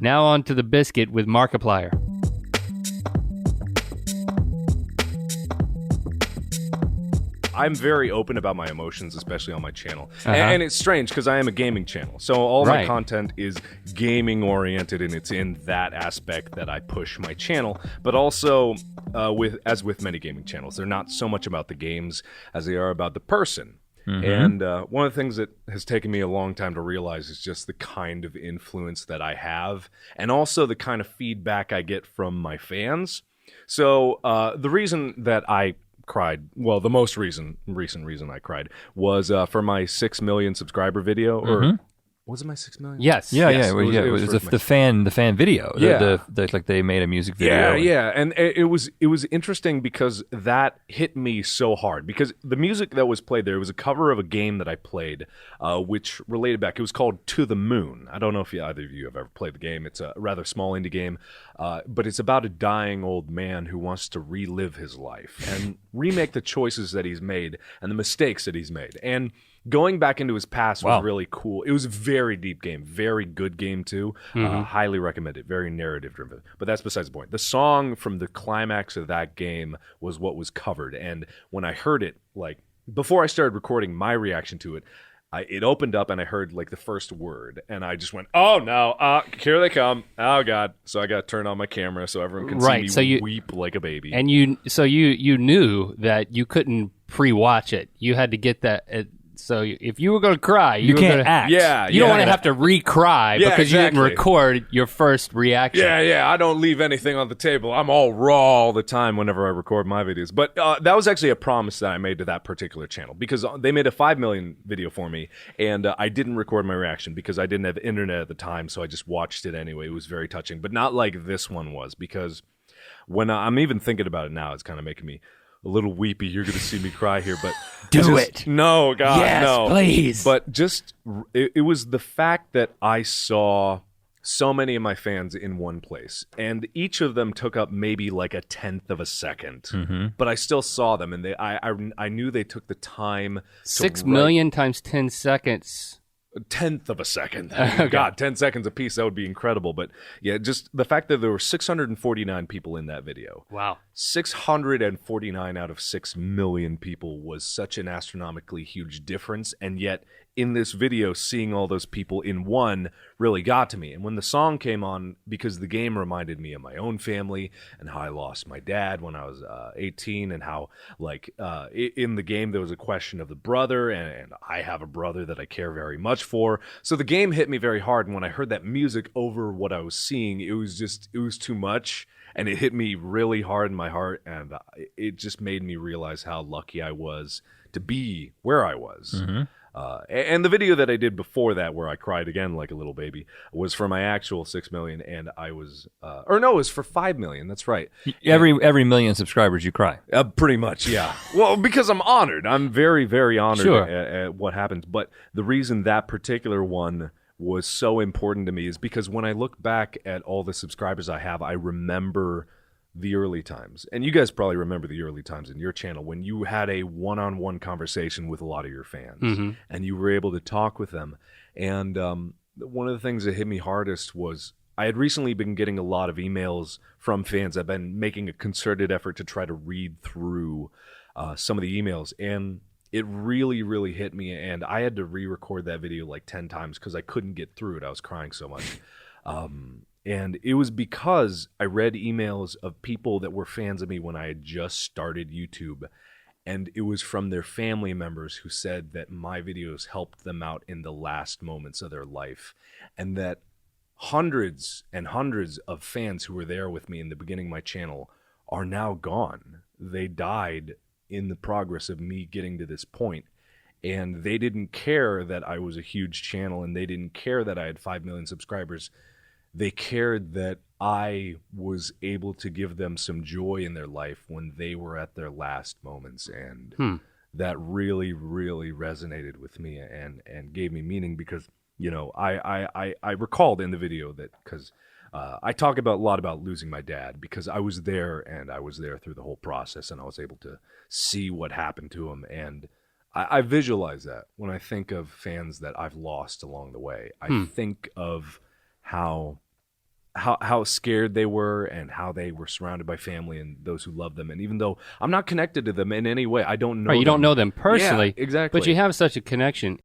Now on to the biscuit with Markiplier. I'm very open about my emotions, especially on my channel. And it's strange because I am a gaming channel. So all my content is gaming oriented, and it's in that aspect that I push my channel. But also, as with many gaming channels, they're not so much about the games as they are about the person. And one of the things that has taken me a long time to realize is just the kind of influence that I have, and also the kind of feedback I get from my fans. So the reason that I cried, well, the most recent reason I cried was for my 6 million subscriber video, or was it my 6 million? Yes. Yeah. It was the fan video. Yeah. Like they made a music video. Yeah. And it was interesting because that hit me so hard, because the music that was played there was a cover of a game that I played, which related back. It was called To the Moon. I don't know if either of you have ever played the game. It's a rather small indie game, but it's about a dying old man who wants to relive his life and remake the choices that he's made and the mistakes that he's made. And going back into his past was really cool. It was a very deep game, very good game too. Highly recommend it. Very narrative driven. But that's besides the point. The song from the climax of that game was what was covered. And when I heard it, like before I started recording my reaction to it, it opened up and I heard like the first word, and I just went, "Oh no! Here they come! Oh god!" So I got to turn on my camera so everyone can see me weep like a baby. And you knew that you couldn't pre-watch it. You had to get that. So if you were going to cry, you can't act. Yeah, you don't want to have to re-cry because you didn't record your first reaction. Yeah, I don't leave anything on the table. I'm all raw all the time whenever I record my videos. But that was actually a promise that I made to that particular channel, because they made a 5 million video for me, and I didn't record my reaction because I didn't have internet at the time, so I just watched it anyway. It was very touching, but not like this one was, because when I'm even thinking about it now, it's kind of making me a little weepy. You're going to see me cry here, but do it. No, God, yes, no. Please. But just, it was the fact that I saw so many of my fans in one place, and each of them took up maybe like a 1/10 of a second, but I still saw them, and I knew they took the time. 6 million times 10 seconds. 1/10 of a second. Okay. God, 10 seconds a piece, that would be incredible. But yeah, just the fact that there were 649 people in that video. Wow. 649 out of 6 million people was such an astronomically huge difference. And yet in this video, seeing all those people in one really got to me. And when the song came on, because the game reminded me of my own family and how I lost my dad when I was 18, and how like in the game there was a question of the brother, and I have a brother that I care very much for. So the game hit me very hard, and when I heard that music over what I was seeing, it was too much, and it hit me really hard in my heart, and it just made me realize how lucky I was to be where I was. And the video that I did before that, where I cried again like a little baby, was for my actual 6 million, and I was, it was for 5 million. That's right. Every million subscribers, you cry. Pretty much, yeah. Well, because I'm honored. I'm very, very honored at what happens. But the reason that particular one was so important to me is because when I look back at all the subscribers I have, I remember the early times. And you guys probably remember the early times in your channel when you had a one-on-one conversation with a lot of your fans, and you were able to talk with them. And one of the things that hit me hardest was I had recently been getting a lot of emails from fans. I've been making a concerted effort to try to read through some of the emails, and it really, really hit me. And I had to re-record that video like 10 times because I couldn't get through it. I was crying so much. And it was because I read emails of people that were fans of me when I had just started YouTube. And it was from their family members who said that my videos helped them out in the last moments of their life. And that hundreds and hundreds of fans who were there with me in the beginning of my channel are now gone. They died in the progress of me getting to this point. And they didn't care that I was a huge channel, and they didn't care that I had 5 million subscribers. They cared that I was able to give them some joy in their life when they were at their last moments. And that really, really resonated with me and gave me meaning, because, you know, I recalled in the video that, because I talk a lot about losing my dad, because I was there, and I was there through the whole process, and I was able to see what happened to him. And I visualize that when I think of fans that I've lost along the way. I think of how how scared they were and how they were surrounded by family and those who love them. And even though I'm not connected to them in any way, I don't know You don't know them personally. Yeah, exactly. But you have such a connection.